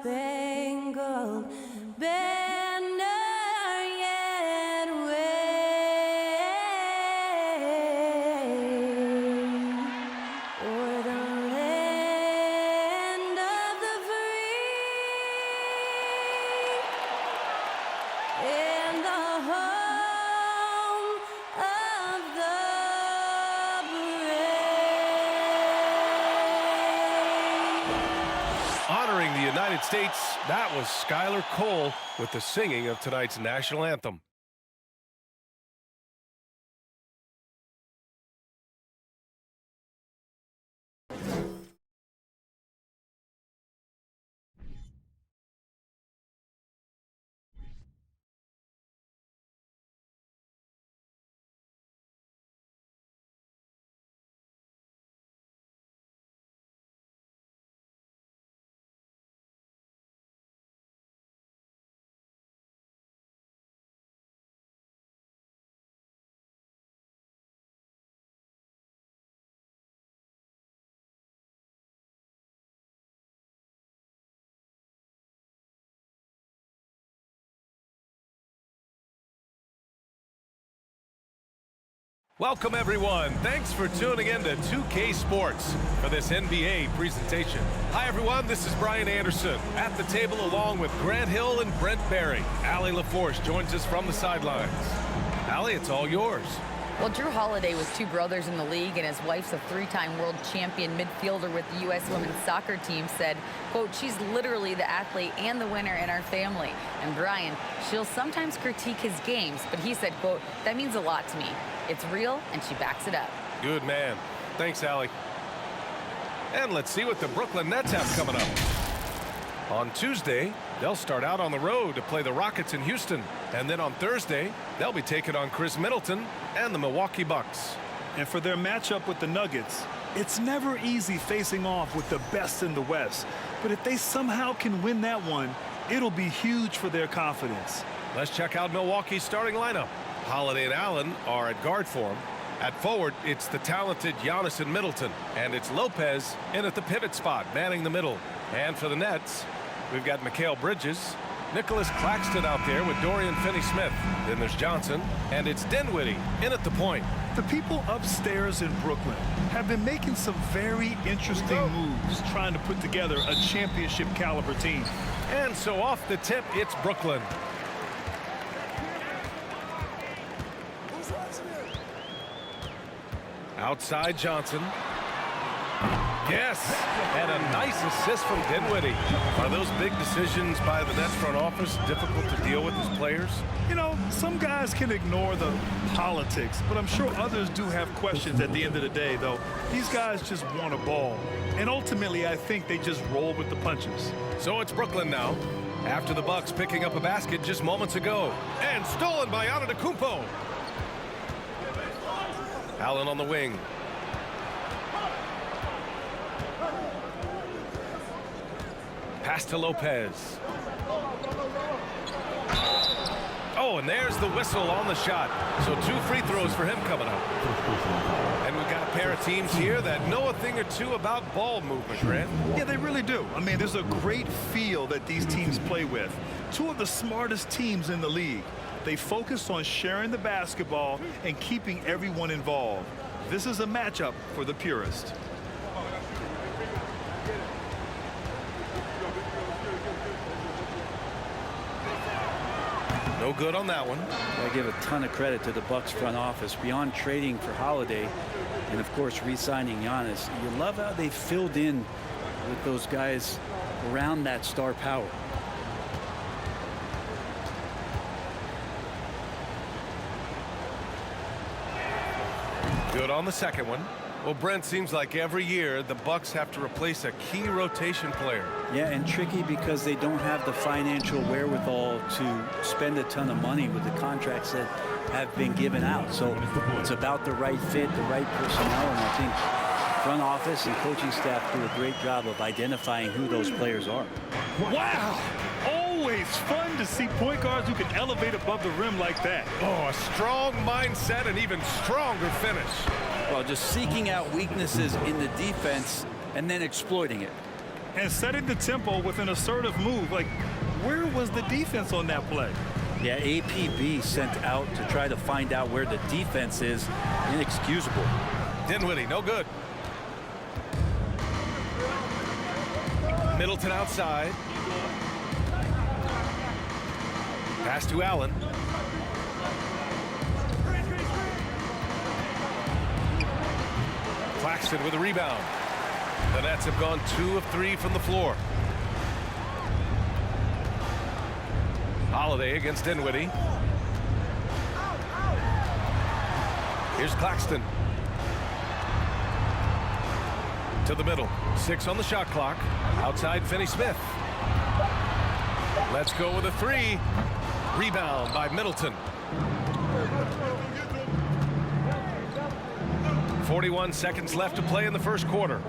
star-spangled banner yet wave o'er the land of the free and the home of the brave. Honoring the United States, that was Skylar Cole with the singing of tonight's national anthem. Welcome, everyone. Thanks for tuning in to 2K Sports for this NBA presentation. Hi, everyone. This is Brian Anderson at the table along with Grant Hill and Brent Barry. Allie LaForce joins us from the sidelines. Allie, it's all yours. Well, Drew Holiday was two brothers in the league, and his wife's a three-time world champion midfielder with the U.S. women's soccer team, said, quote, she's literally the athlete and the winner in our family. And Brian, she'll sometimes critique his games, but he said, quote, that means a lot to me. It's real, and she backs it up. Good man. Thanks, Allie. And let's see what the Brooklyn Nets have coming up. On Tuesday, they'll start out on the road to play the Rockets in Houston. And then on Thursday, they'll be taking on Chris Middleton and the Milwaukee Bucks. And for their matchup with the Nuggets, it's never easy facing off with the best in the West. But if they somehow can win that one, it'll be huge for their confidence. Let's check out Milwaukee's starting lineup. Holiday and Allen are at guard form. At forward, it's the talented Giannis and Middleton. And it's Lopez in at the pivot spot, manning the middle. And for the Nets, we've got Mikal Bridges, Nicholas Claxton out there with Dorian Finney-Smith. Then there's Johnson, and it's Dinwiddie in at the point. The people upstairs in Brooklyn have been making some very interesting moves trying to put together a championship caliber team. And so off the tip, it's Brooklyn. Outside Johnson. Yes, and a nice assist from Dinwiddie. Are those big decisions by the Nets front office difficult to deal with as players? You know, some guys can ignore the politics, but I'm sure others do have questions at the end of the day, though. These guys just want a ball. And ultimately, I think they just roll with the punches. So it's Brooklyn now, after the Bucks picking up a basket just moments ago. And stolen by Antetokounmpo. Allen on the wing. Pass to Lopez. Oh, and there's the whistle on the shot. So 2 free throws for him coming up. And we've got a pair of teams here that know a thing or two about ball movement, Grant. Yeah, they really do. I mean, there's a great feel that these teams play with. Two of the smartest teams in the league. They focus on sharing the basketball and keeping everyone involved. This is a matchup for the purist. No good on that one. I give a ton of credit to the Bucks front office. Beyond trading for Holiday and, of course, re-signing Giannis, you love how they filled in with those guys around that star power. Good on the second one. Well, Brent, seems like every year the Bucks have to replace a key rotation player. Yeah, and tricky because they don't have the financial wherewithal to spend a ton of money with the contracts that have been given out. So it's about the right fit, the right personnel, and I think front office and coaching staff do a great job of identifying who those players are. Wow! Always fun to see point guards who can elevate above the rim like that. Oh, a strong mindset and even stronger finish. Well, just seeking out weaknesses in the defense and then exploiting it. and setting the tempo with an assertive move. Like, where was the defense on that play? Yeah, APB sent out to try to find out where the defense is. Inexcusable. Dinwiddie, no good. Middleton outside. Pass to Allen. Claxton with a rebound. The Nets have gone 2 of 3 from the floor. Holiday against Dinwiddie. Here's Claxton. To the middle. 6 on the shot clock. Outside Finney-Smith. Let's go with a 3. Rebound by Middleton. 41 seconds left to play in the first quarter.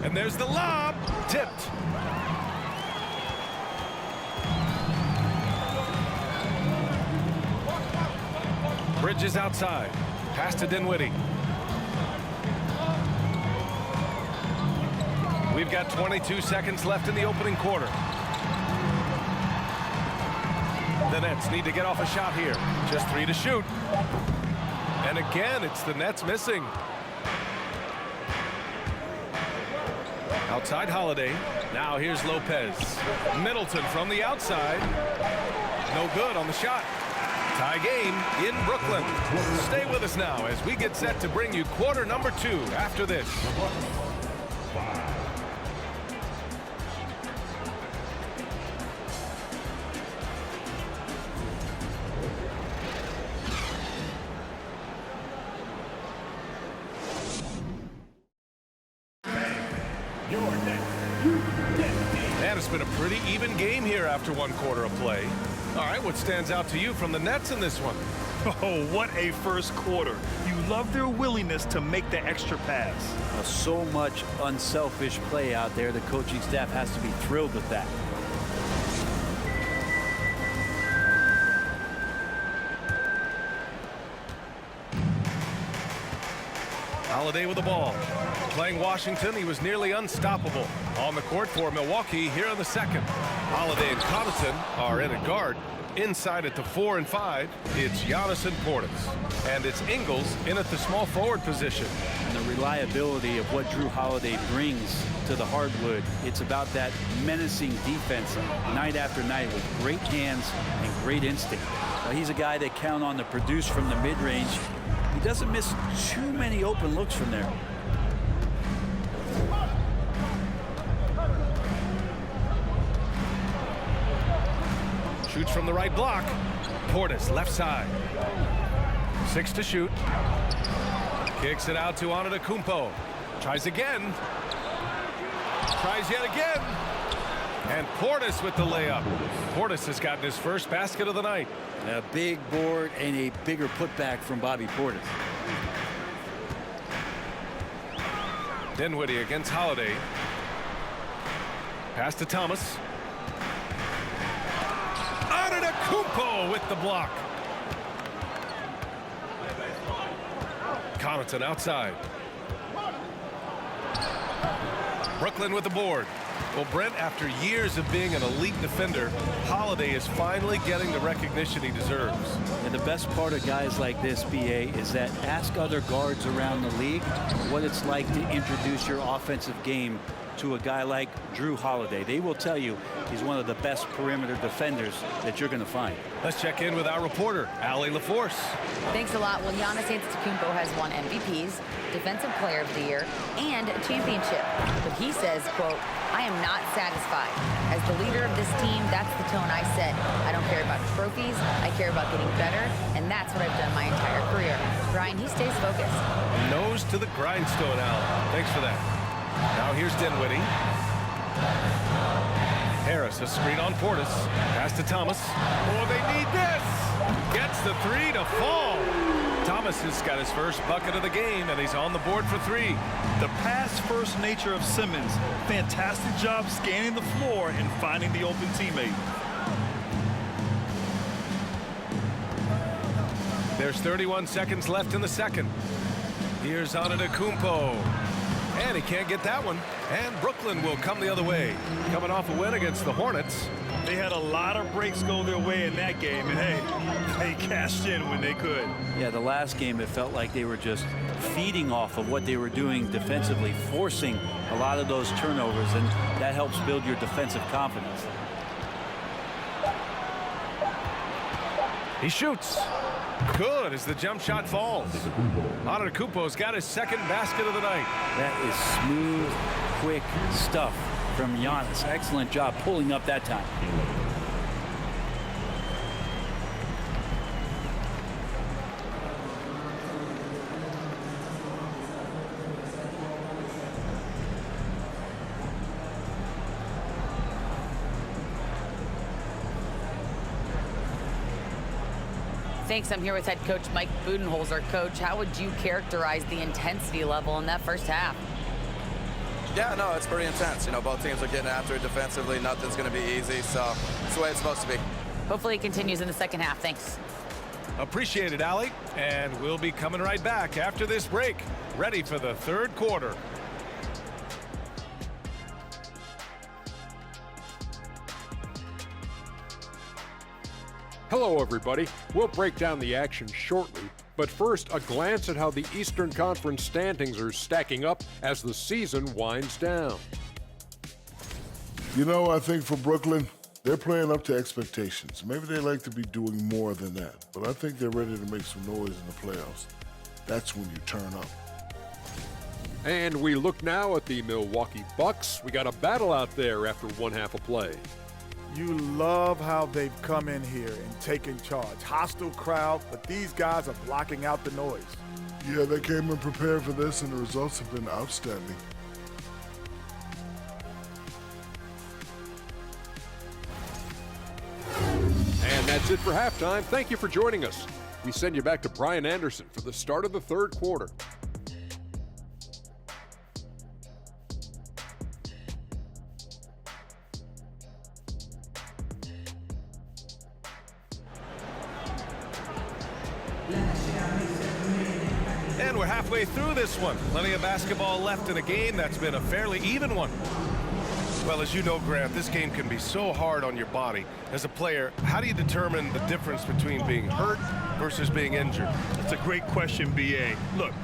And there's the lob. Tipped. Bridges outside. Pass to Dinwiddie. We've got 22 seconds left in the opening quarter. The Nets need to get off a shot here. Just 3 to shoot. And again, it's the Nets missing. Outside Holiday. Now here's Lopez. Middleton from the outside. No good on the shot. Tie game in Brooklyn. Stay with us now as we get set to bring you quarter number 2 after this. And it's been a pretty even game here after 1 quarter of play. All right, what stands out to you from the Nets in this one? Oh, what a first quarter. You love their willingness to make the extra pass. So much unselfish play out there. The coaching staff has to be thrilled with that. Holiday with the ball. Playing Washington, he was nearly unstoppable on the court for Milwaukee here in the second. Holiday and Connaughton are in at guard. Inside at the 4 and 5, it's Giannis and Portis. And it's Ingles in at the small forward position. And the reliability of what Drew Holiday brings to the hardwood, it's about that menacing defense night after night with great hands and great instinct. He's a guy that count on to produce from the mid-range. He doesn't miss too many open looks from there. Shoots from the right block. Portis left side. 6 to shoot. Kicks it out to Antetokounmpo. Tries again. Tries yet again. And Portis with the layup. Portis has gotten his first basket of the night. A big board and a bigger putback from Bobby Portis. Dinwiddie against Holiday. Pass to Thomas. Antetokounmpo with the block. Connaughton outside. Brooklyn with the board. Well, Brent, after years of being an elite defender, Holiday is finally getting the recognition he deserves. And the best part of guys like this, BA, is that ask other guards around the league what it's like to introduce your offensive game to a guy like Drew Holiday. They will tell you he's one of the best perimeter defenders that you're going to find. Let's check in with our reporter, Allie LaForce. Thanks a lot. Well, Giannis Antetokounmpo has won MVPs, Defensive Player of the Year, and a championship. But he says, quote, "I am not satisfied. As the leader of this team, that's the tone I set. I don't care about trophies. I care about getting better, and that's what I've done my entire career." Brian, he stays focused. Nose to the grindstone, Allen. Thanks for that. Now here's Dinwiddie. Harris, a screen on Portis. Pass to Thomas. Oh, they need this. Gets the 3 to fall. Thomas has got his first bucket of the game, and he's on the board for 3. The pass-first nature of Simmons. Fantastic job scanning the floor and finding the open teammate. There's 31 seconds left in the second. Here's Antetokounmpo. And he can't get that one. And Brooklyn will come the other way. Coming off a win against the Hornets. They had a lot of breaks go their way in that game, and hey, they cashed in when they could. Yeah, the last game it felt like they were just feeding off of what they were doing defensively, forcing a lot of those turnovers, and that helps build your defensive confidence. He shoots. Good as the jump shot falls. Antetokounmpo's got his second basket of the night. That is smooth, quick stuff from Giannis. Excellent job pulling up that time. Thanks. I'm here with head coach Mike Budenholzer. Coach, how would you characterize the intensity level in that first half? Yeah, no, it's pretty intense. You know, both teams are getting after it defensively. Nothing's going to be easy, so it's the way it's supposed to be. Hopefully it continues in the second half. Thanks. Appreciate it, Allie. And we'll be coming right back after this break. Ready for the third quarter. Hello, everybody. We'll break down the action shortly, but first, a glance at how the Eastern Conference standings are stacking up as the season winds down. You know, I think for Brooklyn, they're playing up to expectations. Maybe they like to be doing more than that, but I think they're ready to make some noise in the playoffs. That's when you turn up. And we look now at the Milwaukee Bucks. We got a battle out there after one half of play. You love how they've come in here and taken charge. Hostile crowd, but these guys are blocking out the noise. Yeah, they came in prepared for this, and the results have been outstanding. And that's it for halftime. Thank you for joining us. We send you back to Brian Anderson for the start of the third quarter. And we're halfway through this one. Plenty of basketball left in a game that's been a fairly even one. Well, as you know, Grant, this game can be so hard on your body. As a player, how do you determine the difference between being hurt versus being injured? That's a great question, B.A. Look,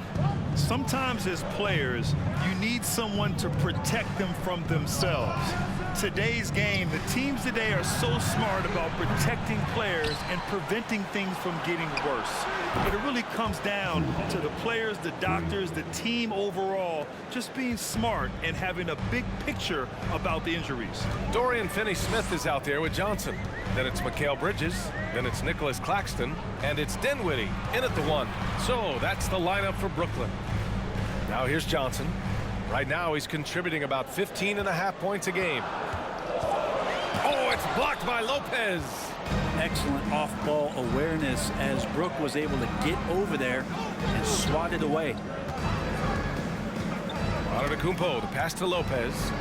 sometimes as players, you need someone to protect them from themselves. Today's game, the teams today are so smart about protecting players and preventing things from getting worse. But it really comes down to the players, the doctors, the team overall, just being smart and having a big picture about the injuries. Dorian Finney-Smith is out there with Johnson. Then it's Mikal Bridges. Then it's Nicholas Claxton. And it's Dinwiddie in at the one. So that's the lineup for Brooklyn. Now here's Johnson. Right now he's contributing about 15.5 points a game. Oh, it's blocked by Lopez. Excellent off-ball awareness as Brook was able to get over there and swat it away. Antetokounmpo, the pass to Lopez.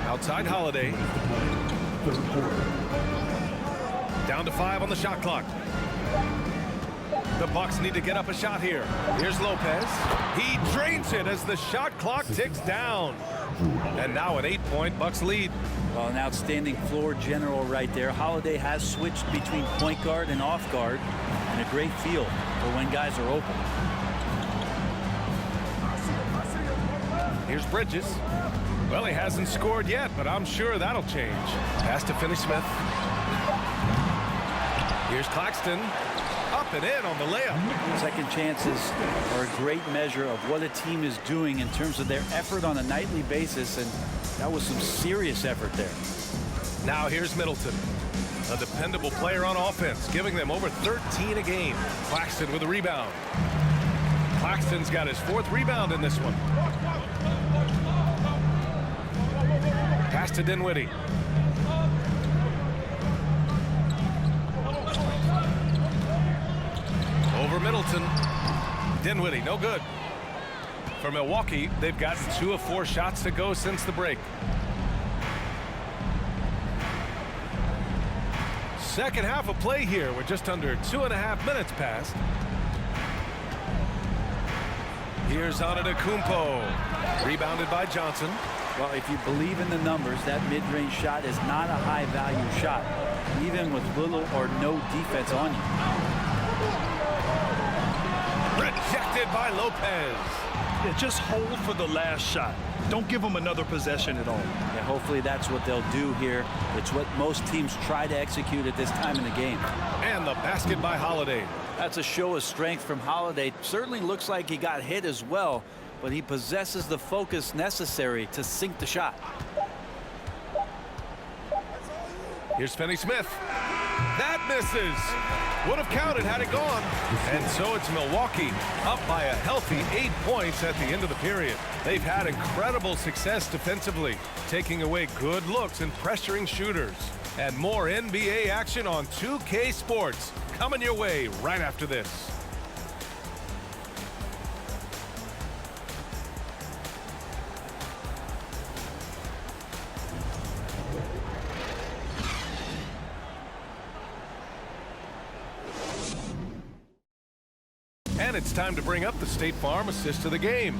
Outside Holiday. Down to 5 on the shot clock. The Bucks need to get up a shot here. Here's Lopez. He drains it as the shot clock ticks down. And now an 8-point Bucks lead. Well, an outstanding floor general right there. Holiday has switched between point guard and off guard, and a great feel for when guys are open. Here's Bridges. Well, he hasn't scored yet, but I'm sure that'll change. Pass to Finney-Smith. Here's Claxton. Up and in on the layup. Second chances are a great measure of what a team is doing in terms of their effort on a nightly basis, and that was some serious effort there. Now here's Middleton, a dependable player on offense, giving them over 13 a game. Claxton with a rebound. Claxton's got his 4th rebound in this one. Pass to Dinwiddie. Over Middleton. Dinwiddie, no good. For Milwaukee, they've gotten 2 of 4 shots to go since the break. Second half of play here. We're just under 2.5 minutes past. Here's Antetokounmpo. Rebounded by Johnson. Well, if you believe in the numbers, that mid-range shot is not a high-value shot, even with little or no defense on you. Rejected by Lopez. Yeah, just hold for the last shot. Don't give them another possession at all. Yeah, hopefully that's what they'll do here. It's what most teams try to execute at this time in the game. And the basket by Holiday. That's a show of strength from Holiday. Certainly looks like he got hit as well, but he possesses the focus necessary to sink the shot. Here's Finney-Smith. That misses. Would have counted had it gone. And so it's Milwaukee up by a healthy 8 points at the end of the period. They've had incredible success defensively, taking away good looks and pressuring shooters. And more NBA action on 2K Sports coming your way right after this. And it's time to bring up the State Farm assist of the game.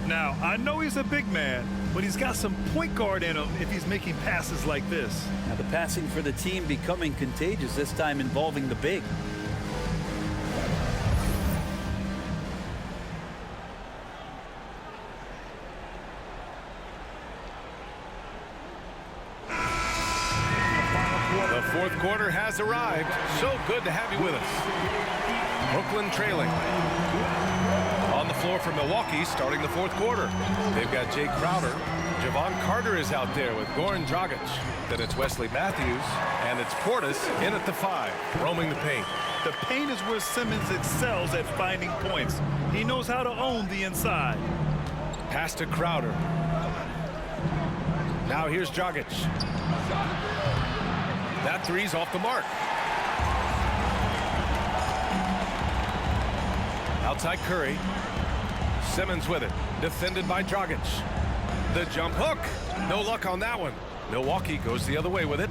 Now, I know he's a big man, but he's got some point guard in him if he's making passes like this. Now the passing for the team becoming contagious, this time involving the big. The fourth quarter has arrived. So good to have you with us. Brooklyn trailing. On the floor for Milwaukee starting the fourth quarter. They've got Jay Crowder. Javon Carter is out there with Goran Dragic. Then it's Wesley Matthews. And it's Portis in at the 5, roaming the paint. The paint is where Simmons excels at finding points. He knows how to own the inside. Pass to Crowder. Now here's Dragic. That three's off the mark. Outside Curry. Simmons with it. Defended by Dragic. The jump hook. No luck on that one. Milwaukee goes the other way with it.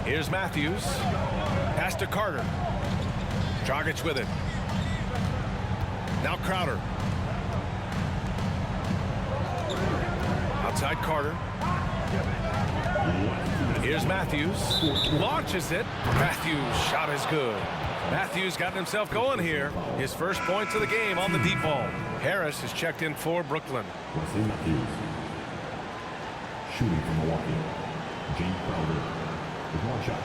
Here's Matthews. Pass to Carter. Dragic with it. Now Crowder. Outside Carter. Here's Matthews. Launches it. Matthews' shot is good. Matthews got himself going here. His first points of the game on the deep ball. Harris is checked in for Brooklyn. Wesley Matthews. Shooting from Milwaukee. Jay Crowder with one shot.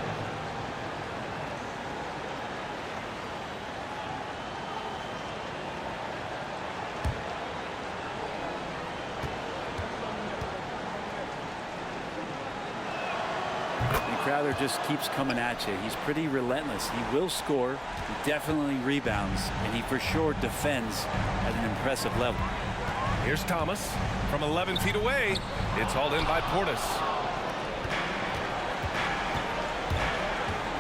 Crowder just keeps coming at you. He's pretty relentless. He will score. He definitely rebounds, and he for sure defends at an impressive level. Here's Thomas from 11 feet away. It's hauled in by Portis.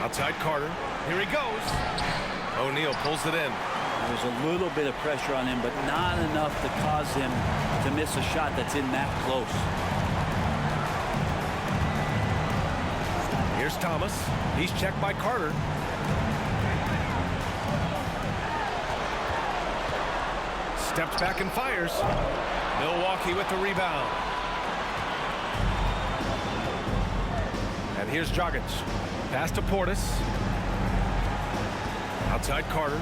Outside Carter. Here he goes. O'Neal pulls it in. There's a little bit of pressure on him, but not enough to cause him to miss a shot that's in that close. Here's Thomas. He's checked by Carter. Steps back and fires. Milwaukee with the rebound. And here's Dragic. Pass to Portis. Outside Carter.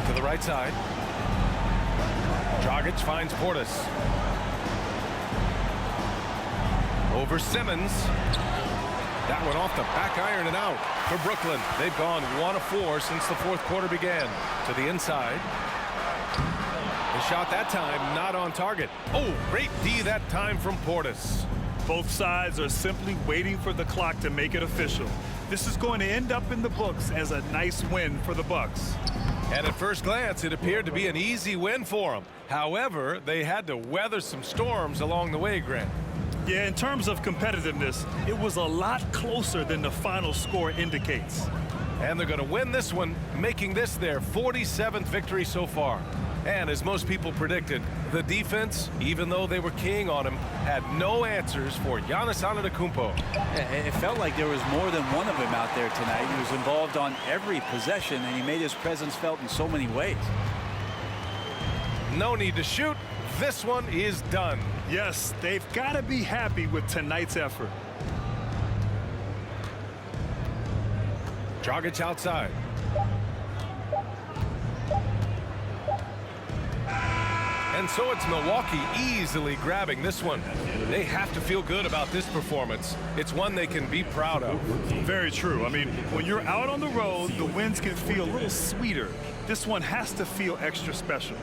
To the right side. Dragic finds Portis. Over Simmons. That one off the back iron and out for Brooklyn. They've gone 1 of 4 since the fourth quarter began. To the inside. The shot that time not on target. Oh, great D that time from Portis. Both sides are simply waiting for the clock to make it official. This is going to end up in the books as a nice win for the Bucks. And at first glance, it appeared to be an easy win for them. However, they had to weather some storms along the way, Grant. Yeah, in terms of competitiveness, it was a lot closer than the final score indicates. And they're going to win this one, making this their 47th victory so far. And as most people predicted, the defense, even though they were keying on him, had no answers for Giannis Antetokounmpo. It felt like there was more than one of him out there tonight. He was involved on every possession, and he made his presence felt in so many ways. No need to shoot. This one is done. Yes, they've got to be happy with tonight's effort. Dragic outside. And so it's Milwaukee easily grabbing this one. They have to feel good about this performance. It's one they can be proud of. Very true. I mean, when you're out on the road, the wins can feel a little sweeter. This one has to feel extra special.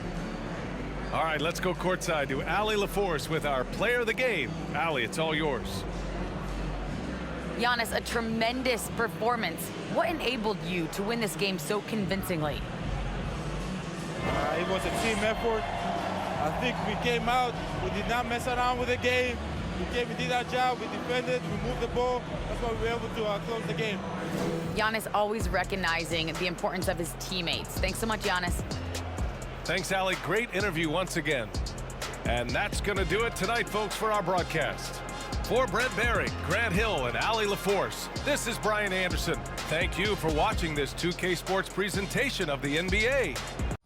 All right, let's go courtside to Allie LaForce with our player of the game. Allie, it's all yours. Giannis, a tremendous performance. What enabled you to win this game so convincingly? It was a team effort. I think we came out, we did not mess around with the game. We did our job, we defended, we moved the ball. That's why we were able to close the game. Giannis always recognizing the importance of his teammates. Thanks so much, Giannis. Thanks, Allie. Great interview once again. And that's going to do it tonight, folks, for our broadcast. For Brent Barry, Grant Hill, and Allie LaForce, this is Brian Anderson. Thank you for watching this 2K Sports presentation of the NBA.